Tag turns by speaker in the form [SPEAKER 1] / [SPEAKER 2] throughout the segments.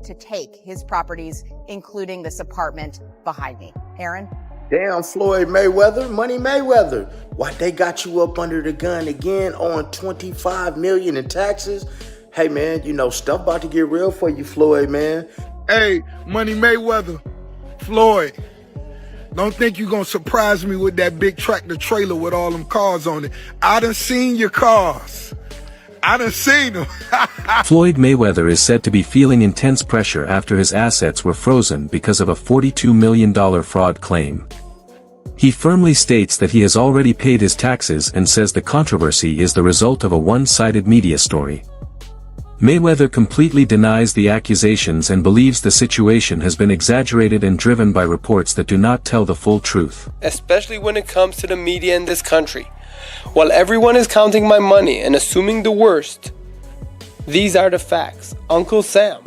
[SPEAKER 1] to take his properties, including this apartment behind me. Aaron?
[SPEAKER 2] Damn, Floyd Mayweather, Money Mayweather. Why they got you up under the gun again on $25 million in taxes? Hey man, stuff about to get real for you, Floyd, man.
[SPEAKER 3] Hey, Money Mayweather, Floyd, don't think you gonna surprise me with that big tractor trailer with all them cars on it. I done seen your cars. I done seen them.
[SPEAKER 4] Floyd Mayweather is said to be feeling intense pressure after his assets were frozen because of a $42 million fraud claim. He firmly states that he has already paid his taxes and says the controversy is the result of a one-sided media story. Mayweather completely denies the accusations and believes the situation has been exaggerated and driven by reports that do not tell the full truth.
[SPEAKER 5] Especially when it comes to the media in this country. While everyone is counting my money and assuming the worst, these are the facts. Uncle Sam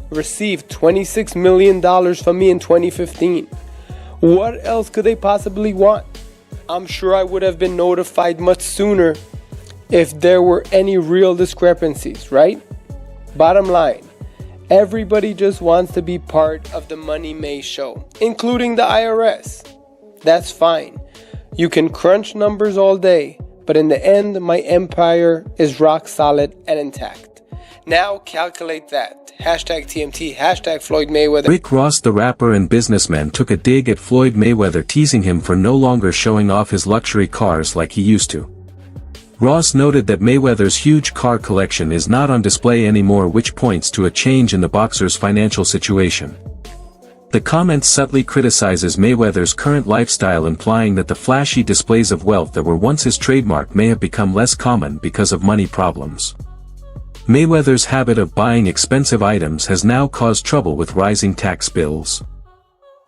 [SPEAKER 5] received $26 million from me in 2015. What else could they possibly want? I'm sure I would have been notified much sooner if there were any real discrepancies, right? Bottom line, everybody just wants to be part of the Money May show, including the IRS. That's fine. You can crunch numbers all day, but in the end, my empire is rock solid and intact. Now calculate that. Hashtag TMT, hashtag Floyd Mayweather.
[SPEAKER 4] Rick Ross, the rapper and businessman, took a dig at Floyd Mayweather, teasing him for no longer showing off his luxury cars like he used to. Ross noted that Mayweather's huge car collection is not on display anymore, which points to a change in the boxer's financial situation. The comment subtly criticizes Mayweather's current lifestyle, implying that the flashy displays of wealth that were once his trademark may have become less common because of money problems. Mayweather's habit of buying expensive items has now caused trouble with rising tax bills.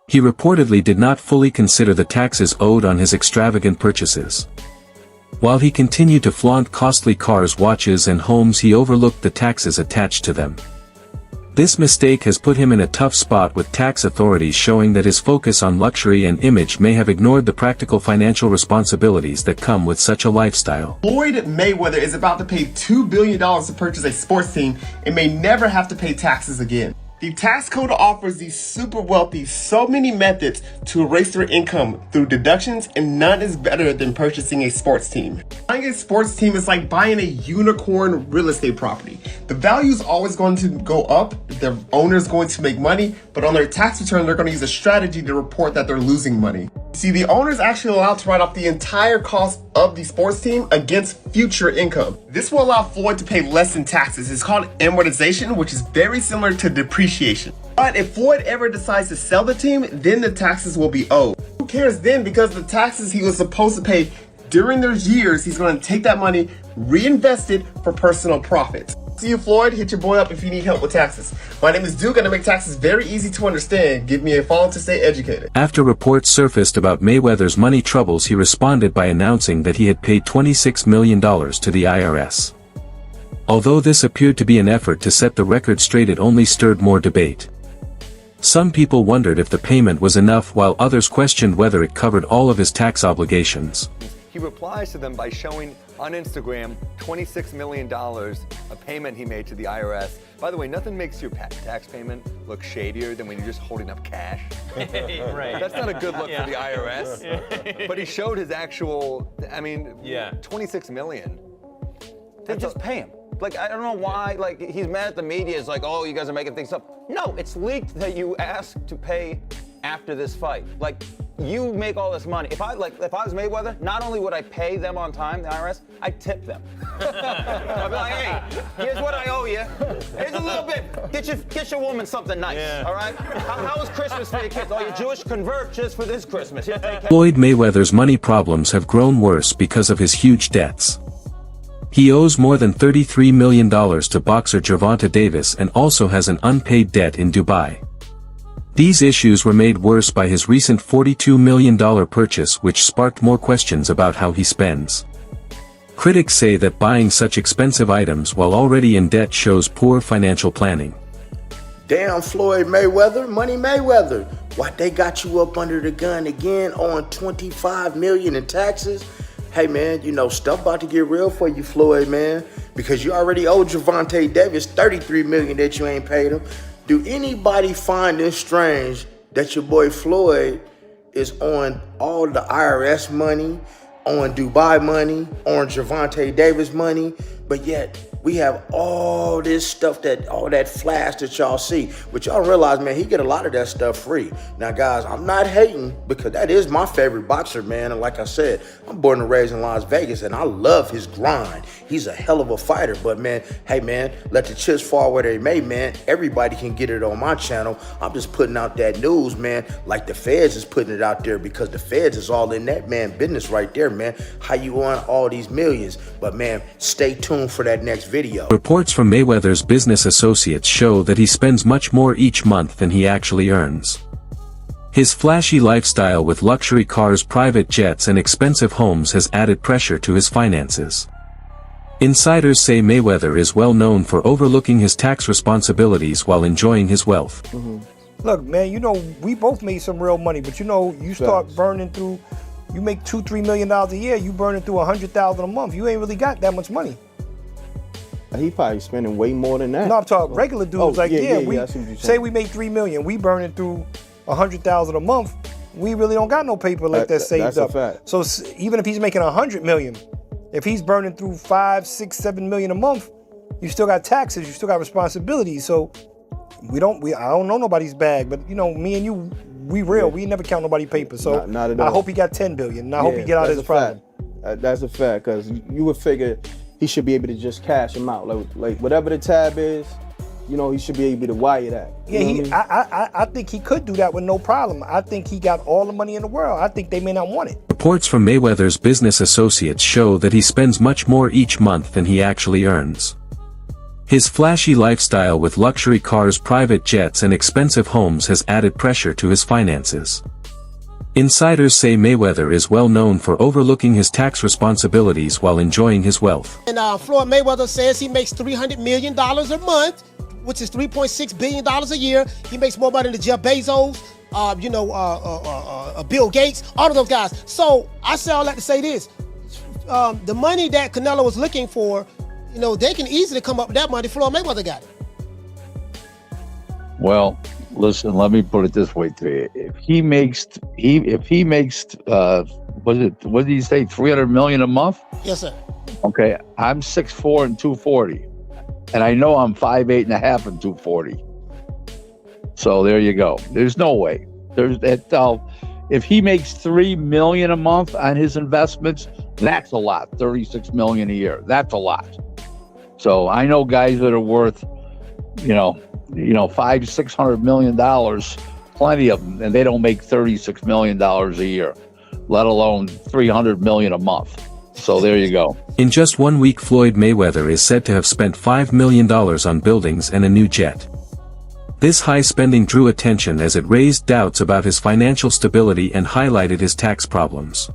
[SPEAKER 4] He reportedly did not fully consider the taxes owed on his extravagant purchases. While he continued to flaunt costly cars, watches, and homes, he overlooked the taxes attached to them. This mistake has put him in a tough spot with tax authorities, showing that his focus on luxury and image may have ignored the practical financial responsibilities that come with such a lifestyle.
[SPEAKER 6] Floyd Mayweather is about to pay $2 billion to purchase a sports team and may never have to pay taxes again. The tax code offers these super wealthy so many methods to erase their income through deductions, and none is better than purchasing a sports team. Buying a sports team is like buying a unicorn real estate property. The value is always going to go up, the owner is going to make money, but on their tax return, they're going to use a strategy to report that they're losing money. See, the owner is actually allowed to write off the entire cost of the sports team against future income. This will allow Floyd to pay less in taxes. It's called amortization, which is very similar to depreciation. But if Floyd ever decides to sell the team, then the taxes will be owed. Who cares then? Because the taxes he was supposed to pay during those years, he's going to take that money, reinvest it for personal profit. See you, Floyd. Hit your boy up if you need help with taxes. My name is Duke, and I make taxes very easy to understand. Give me a follow to stay educated.
[SPEAKER 4] After reports surfaced about Mayweather's money troubles, he responded by announcing that he had paid $26 million to the IRS. Although this appeared to be an effort to set the record straight, it only stirred more debate. Some people wondered if the payment was enough, while others questioned whether it covered all of his tax obligations.
[SPEAKER 7] He replies to them by showing on Instagram $26 million, a payment he made to the IRS. By the way, nothing makes your tax payment look shadier than when you're just holding up cash.
[SPEAKER 8] Right.
[SPEAKER 7] That's not a good look for the IRS. But he showed his actual, $26 million.
[SPEAKER 8] They just pay him. Like, I don't know why, like, he's mad at the media. It's like, oh, you guys are making things up. No, it's leaked that you asked to pay after this fight. Like, you make all this money. If I was Mayweather, not only would I pay them on time, the IRS, I'd tip them. I'd be like, hey, here's what I owe you. Here's a little bit. Get your woman something nice, all right? How was Christmas for your kids? Oh, you're Jewish, convert just for this Christmas.
[SPEAKER 4] Floyd Mayweather's money problems have grown worse because of his huge debts. He owes more than $33 million to boxer Gervonta Davis and also has an unpaid debt in Dubai. These issues were made worse by his recent $42 million purchase, which sparked more questions about how he spends. Critics say that buying such expensive items while already in debt shows poor financial planning.
[SPEAKER 2] Damn, Floyd Mayweather, Money Mayweather. Why they got you up under the gun again on $25 million in taxes? Hey man, stuff about to get real for you, Floyd, man, because you already owe Gervonta Davis $33 million that you ain't paid him. Do anybody find it strange that your boy Floyd is on all the IRS money, on Dubai money, on Gervonta Davis money, but yet we have all this stuff, all that flash that y'all see. But y'all realize, man, he get a lot of that stuff free. Now, guys, I'm not hating because that is my favorite boxer, man. And like I said, I'm born and raised in Las Vegas, and I love his grind. He's a hell of a fighter. But, man, hey, man, let the chips fall where they may, man. Everybody can get it on my channel. I'm just putting out that news, man, like the feds is putting it out there because the feds is all in that, man, business right there, man. How you want all these millions? But, man, stay tuned for that next video.
[SPEAKER 4] Reports from Mayweather's business associates show that he spends much more each month than he actually earns. His flashy lifestyle with luxury cars, private jets, and expensive homes has added pressure to his finances. Insiders say Mayweather is well known for overlooking his tax responsibilities while enjoying his wealth.
[SPEAKER 9] Look, man, you know, we both made some real money, but you know, you start burning through, you make $2-3 million a year, you burning through $100,000 a month. You ain't really got that much money.
[SPEAKER 10] He probably spending way more than that.
[SPEAKER 9] No, I'm talking regular dudes.
[SPEAKER 10] I see
[SPEAKER 9] we
[SPEAKER 10] what you're
[SPEAKER 9] say
[SPEAKER 10] saying.
[SPEAKER 9] we make $3 million, we burning through $100,000 a month. We really don't got no paper like that saved
[SPEAKER 10] that's
[SPEAKER 9] up.
[SPEAKER 10] a fact.
[SPEAKER 9] So even if he's making $100 million, if he's burning through $5, $6, $7 million a month, you still got taxes, you still got responsibilities. So I don't know nobody's bag, but you know, me and you, we real. We never count nobody's paper. So
[SPEAKER 10] not at all.
[SPEAKER 9] I hope he got $10 billion. And I hope he get out of his problem.
[SPEAKER 10] That's a fact, because you would figure he should be able to just cash him out. Like whatever the tab is, you know, he should be able to wire that.
[SPEAKER 9] Yeah, I think he could do that with no problem. I think he got all the money in the world. I think they may not want it.
[SPEAKER 4] Reports from Mayweather's business associates show that he spends much more each month than he actually earns. His flashy lifestyle with luxury cars, private jets, and expensive homes has added pressure to his finances. Insiders say Mayweather is well known for overlooking his tax responsibilities while enjoying his wealth.
[SPEAKER 11] And Floyd Mayweather says he makes $300 million a month, which is $3.6 billion a year. He makes more money than Jeff Bezos, Bill Gates, all of those guys. So I say all that to say this. The money that Canelo was looking for, you know, they can easily come up with that money. Floyd Mayweather got it.
[SPEAKER 12] Well, listen, let me put it this way to you. If he makes what did he say, 300 million a month?
[SPEAKER 11] Yes, sir.
[SPEAKER 12] Okay, I'm 6'4" and 240. And I know I'm 5'8" and a half and 240. So there you go. There's no way. If he makes $3 million a month on his investments, that's a lot. $36 million a year. That's a lot. So I know guys that are worth, $500-600 million, plenty of them, and they don't make $36 million a year, let alone $300 million a month. So there you go.
[SPEAKER 4] In just 1 week, Floyd Mayweather is said to have spent $5 million on buildings and a new jet. This high spending drew attention as it raised doubts about his financial stability and highlighted his tax problems.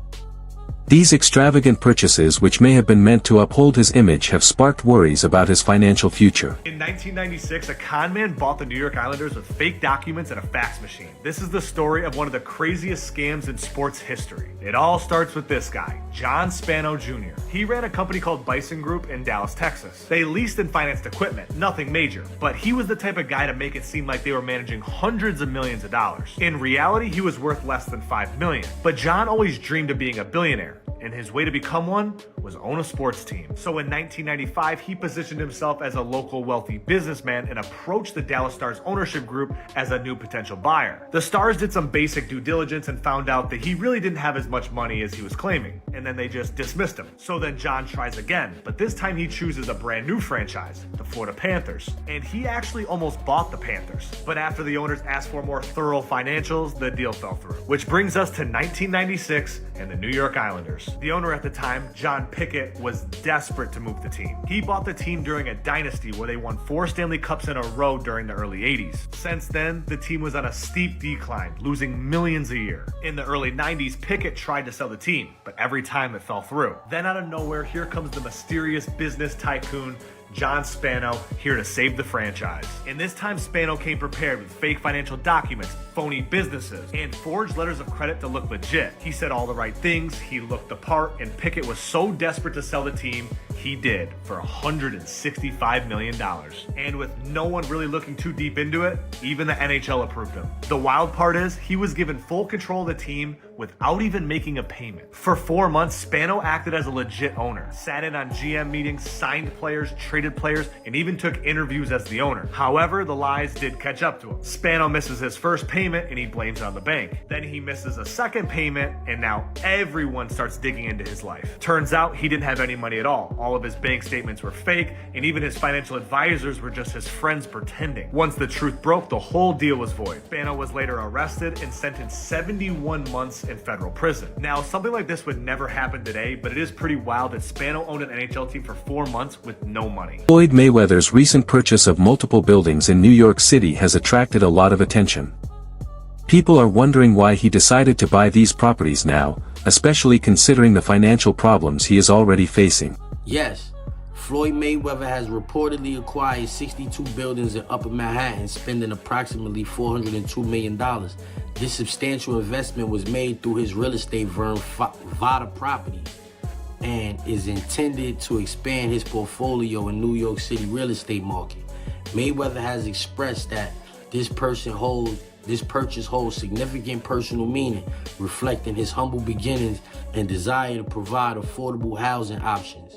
[SPEAKER 4] These extravagant purchases, which may have been meant to uphold his image, have sparked worries about his financial future.
[SPEAKER 13] In 1996, a con man bought the New York Islanders with fake documents and a fax machine. This is the story of one of the craziest scams in sports history. It all starts with this guy, John Spano Jr. He ran a company called Bison Group in Dallas, Texas. They leased and financed equipment, nothing major, but he was the type of guy to make it seem like they were managing hundreds of millions of dollars. In reality, he was worth less than $5 million, but John always dreamed of being a billionaire, and his way to become one was own a sports team. So in 1995, he positioned himself as a local wealthy businessman and approached the Dallas Stars ownership group as a new potential buyer. The Stars did some basic due diligence and found out that he really didn't have as much money as he was claiming, and then they just dismissed him. So then John tries again, but this time he chooses a brand new franchise, the Florida Panthers, and he actually almost bought the Panthers. But after the owners asked for more thorough financials, the deal fell through. Which brings us to 1996 and the New York Islanders. The owner at the time, John Pickett, was desperate to move the team. He bought the team during a dynasty where they won 4 Stanley Cups in a row during the early 80s. Since then, the team was on a steep decline, losing millions a year. In the early 90s, Pickett tried to sell the team, but every time it fell through. Then out of nowhere, here comes the mysterious business tycoon, John Spano, here to save the franchise. And this time Spano came prepared with fake financial documents, phony businesses, and forged letters of credit to look legit. He said all the right things, he looked the part, and Pickett was so desperate to sell the team, He did, for $165 million. And with no one really looking too deep into it, even the NHL approved him. The wild part is, he was given full control of the team without even making a payment. For 4 months, Spano acted as a legit owner, sat in on GM meetings, signed players, traded players, and even took interviews as the owner. However, the lies did catch up to him. Spano misses his first payment and he blames it on the bank. Then he misses a second payment and now everyone starts digging into his life. Turns out he didn't have any money at all. All of his bank statements were fake, and even his financial advisors were just his friends pretending. Once the truth broke, the whole deal was void. Spano was later arrested and sentenced 71 months in federal prison. Now, something like this would never happen today, but it is pretty wild that Spano owned an NHL team for 4 months with no money.
[SPEAKER 4] Floyd Mayweather's recent purchase of multiple buildings in New York City has attracted a lot of attention. People are wondering why he decided to buy these properties now, especially considering the financial problems he is already facing.
[SPEAKER 14] Yes, Floyd Mayweather has reportedly acquired 62 buildings in Upper Manhattan, spending approximately $402 million. This substantial investment was made through his real estate firm, Vada Properties, and is intended to expand his portfolio in New York City real estate market. Mayweather has expressed that this purchase holds significant personal meaning, reflecting his humble beginnings and desire to provide affordable housing options.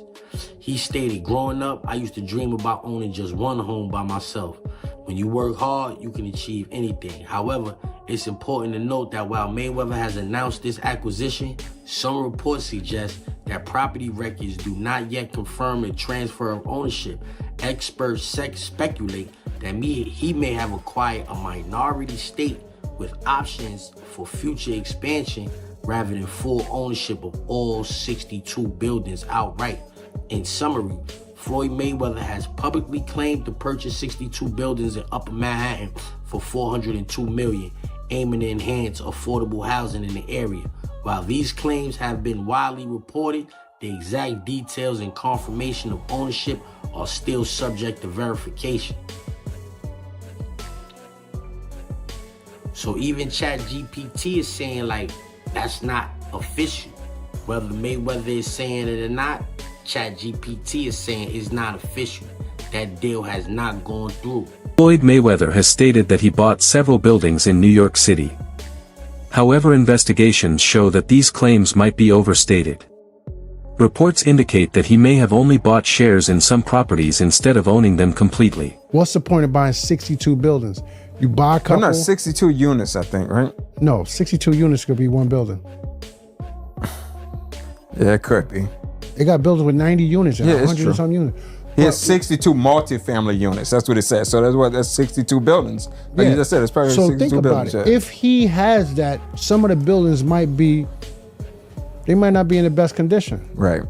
[SPEAKER 14] He stated, "Growing up, I used to dream about owning just one home by myself. When you work hard, you can achieve anything. However, it's important to note that while Mayweather has announced this acquisition, some reports suggest that property records do not yet confirm a transfer of ownership. Experts speculate that he may have acquired a minority stake with options for future expansion rather than full ownership of all 62 buildings outright. In summary, Floyd Mayweather has publicly claimed to purchase 62 buildings in Upper Manhattan for $402 million, aiming to enhance affordable housing in the area. While these claims have been widely reported, the exact details and confirmation of ownership are still subject to verification. So even ChatGPT is saying, like, that's not official. Whether Mayweather is saying it or not, ChatGPT is saying it's not official. That deal has not gone through.
[SPEAKER 4] Floyd Mayweather has stated that he bought several buildings in New York City. However, investigations show that these claims might be overstated. Reports indicate that he may have only bought shares in some properties instead of owning them completely.
[SPEAKER 15] What's the point of buying 62 buildings? You buy a couple...
[SPEAKER 16] No, 62 units, I think, right?
[SPEAKER 15] No, 62 units could be one building.
[SPEAKER 16] Yeah, it could be.
[SPEAKER 15] They got buildings with 90 units and 100 and some units.
[SPEAKER 16] He has 62 multifamily units. That's what it says. So that's 62 buildings. Like you just said, it's probably 62
[SPEAKER 15] buildings. So think about it. Yeah. If he has that, some of the buildings might not be in the best condition.
[SPEAKER 16] Right.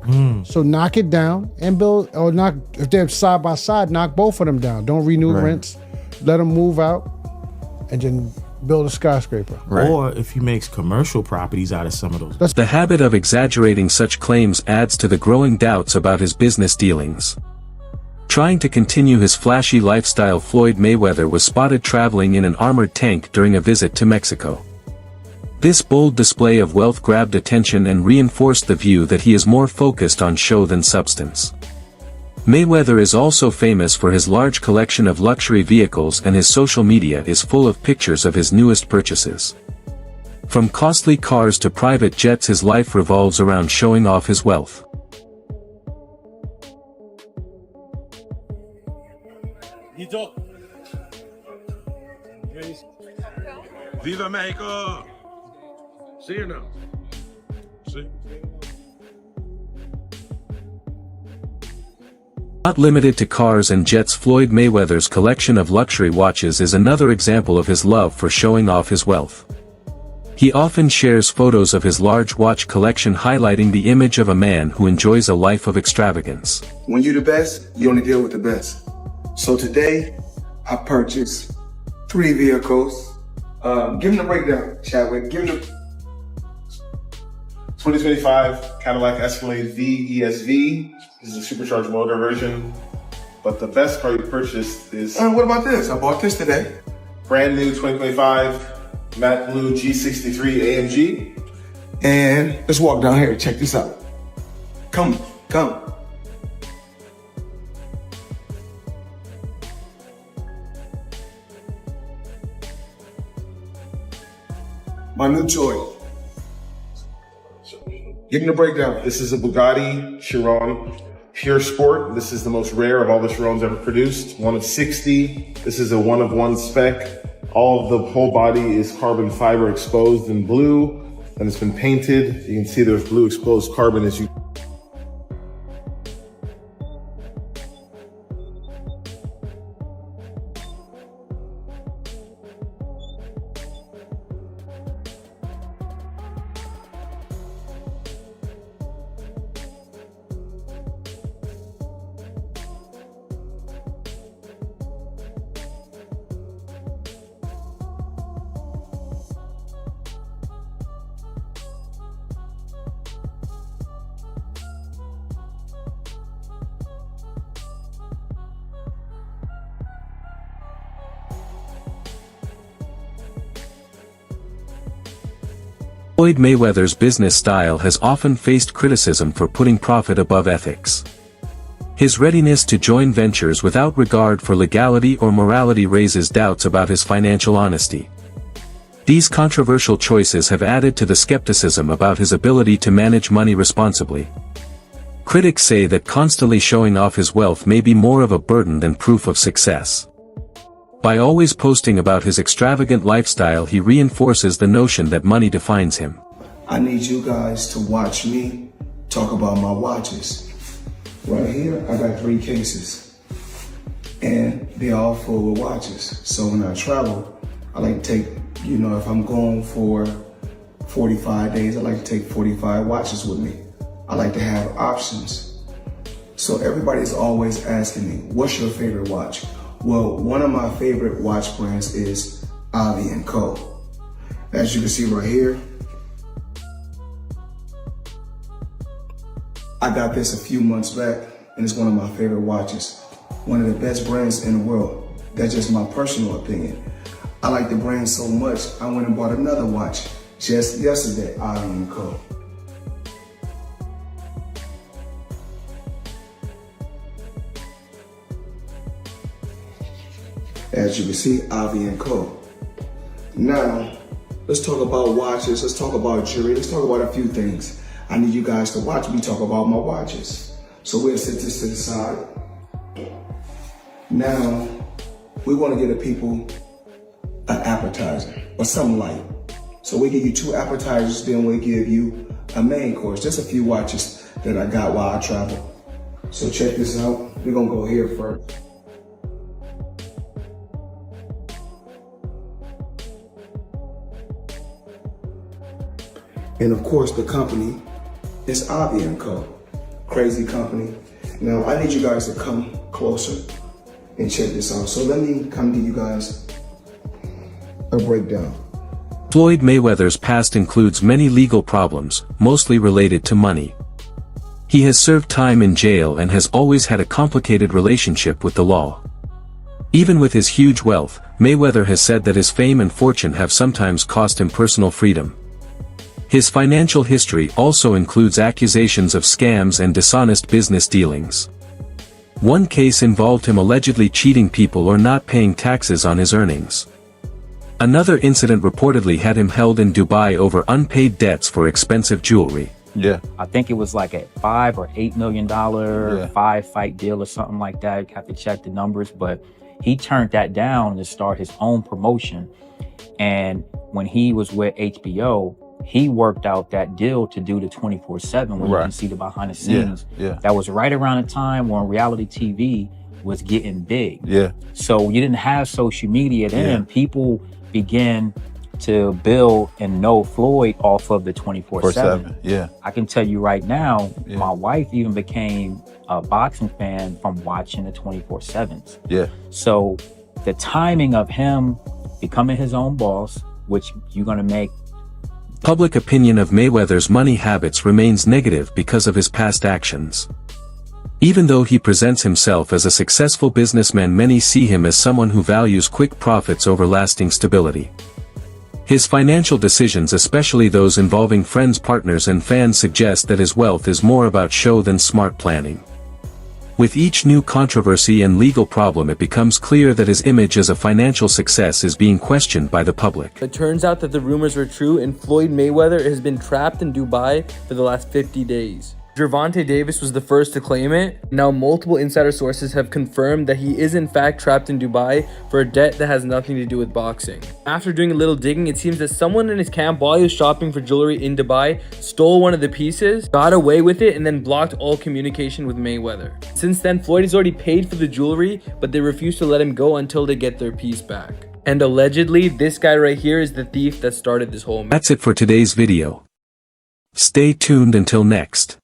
[SPEAKER 15] So knock it down and build, or knock, if they're side by side, knock both of them down. Don't renew rents. Let them move out and then build a skyscraper.
[SPEAKER 17] Right. Or if he makes commercial properties out of some of those.
[SPEAKER 4] The habit of exaggerating such claims adds to the growing doubts about his business dealings. Trying to continue his flashy lifestyle, Floyd Mayweather was spotted traveling in an armored tank during a visit to Mexico. This bold display of wealth grabbed attention and reinforced the view that he is more focused on show than substance. Mayweather is also famous for his large collection of luxury vehicles, and his social media is full of pictures of his newest purchases. From costly cars to private jets, his life revolves around showing off his wealth.
[SPEAKER 18] Viva Mexico! See you now. See?
[SPEAKER 4] Not limited to cars and jets, Floyd Mayweather's collection of luxury watches is another example of his love for showing off his wealth. He often shares photos of his large watch collection, highlighting the image of a man who enjoys a life of extravagance.
[SPEAKER 2] When you're the best, you only deal with the best. So today, I purchased 3 vehicles. Give them the breakdown, Chadwick. Give them the
[SPEAKER 6] 2025 Cadillac Escalade V ESV. This is a supercharged motor version. But the best car you purchased is...
[SPEAKER 2] what about this? I bought this today.
[SPEAKER 6] Brand new 2025 matte blue G63 AMG.
[SPEAKER 2] And let's walk down here and check this out. Come.
[SPEAKER 18] My new toy. Getting the breakdown. This is a Bugatti Chiron Pure Sport. This is the most rare of all the Chirons ever produced. One of 60. This is a one-of-one spec. All of the whole body is carbon fiber exposed in blue, and it's been painted. You can see there's blue exposed carbon as you.
[SPEAKER 4] Floyd Mayweather's business style has often faced criticism for putting profit above ethics. His readiness to join ventures without regard for legality or morality raises doubts about his financial honesty. These controversial choices have added to the skepticism about his ability to manage money responsibly. Critics say that constantly showing off his wealth may be more of a burden than proof of success. By always posting about his extravagant lifestyle, he reinforces the notion that money defines him.
[SPEAKER 19] I need you guys to watch me talk about my watches. Right here, I got 3 cases, and they're all full of watches. So when I travel, I like to take, if I'm going for 45 days, I like to take 45 watches with me. I like to have options. So everybody's always asking me, what's your favorite watch? Well, one of my favorite watch brands is Co. As you can see right here, I got this a few months back, and it's one of my favorite watches. One of the best brands in the world. That's just my personal opinion. I like the brand so much, I went and bought another watch just yesterday, Co. As you can see, Co. Now, let's talk about watches, let's talk about jewelry, let's talk about a few things. I need you guys to watch me talk about my watches. So we'll set this to the side. Now, we want to give the people an appetizer or something light. So we give you 2 appetizers, then we give you a main course. Just a few watches that I got while I travel. So check this out. We're gonna go here first. And of course, the company is Co. Crazy company. Now, I need you guys to come closer and check this out. So let me come give you guys a breakdown.
[SPEAKER 4] Floyd Mayweather's past includes many legal problems, mostly related to money. He has served time in jail and has always had a complicated relationship with the law. Even with his huge wealth, Mayweather has said that his fame and fortune have sometimes cost him personal freedom. His financial history also includes accusations of scams and dishonest business dealings. One case involved him allegedly cheating people or not paying taxes on his earnings. Another incident reportedly had him held in Dubai over unpaid debts for expensive jewelry.
[SPEAKER 20] Yeah. I think it was like a $5 or $8 million 5-fight deal or something like that. You have to check the numbers, but he turned that down to start his own promotion. And when he was with HBO, he worked out that deal to do the 24/7, where you can see the behind the scenes. That was right around the time when reality TV was getting big. So you didn't have social media then. People began to build and know Floyd off of the 24/7. I can tell you right now, my wife even became a boxing fan from watching the 24/7s. So the timing of him becoming his own boss, which you're gonna make.
[SPEAKER 4] Public opinion of Mayweather's money habits remains negative because of his past actions. Even though he presents himself as a successful businessman, many see him as someone who values quick profits over lasting stability. His financial decisions, especially those involving friends, partners and fans, suggest that his wealth is more about show than smart planning. With each new controversy and legal problem, it becomes clear that his image as a financial success is being questioned by the public.
[SPEAKER 5] It turns out that the rumors were true and Floyd Mayweather has been trapped in Dubai for the last 50 days. Gervonta Davis was the first to claim it. Now multiple insider sources have confirmed that he is in fact trapped in Dubai for a debt that has nothing to do with boxing. After doing a little digging, it seems that someone in his camp, while he was shopping for jewelry in Dubai, stole one of the pieces, got away with it, and then blocked all communication with Mayweather. Since then, Floyd has already paid for the jewelry, but they refuse to let him go until they get their piece back. And allegedly, this guy right here is the thief that started this whole mess.
[SPEAKER 4] That's it for today's video. Stay tuned until next.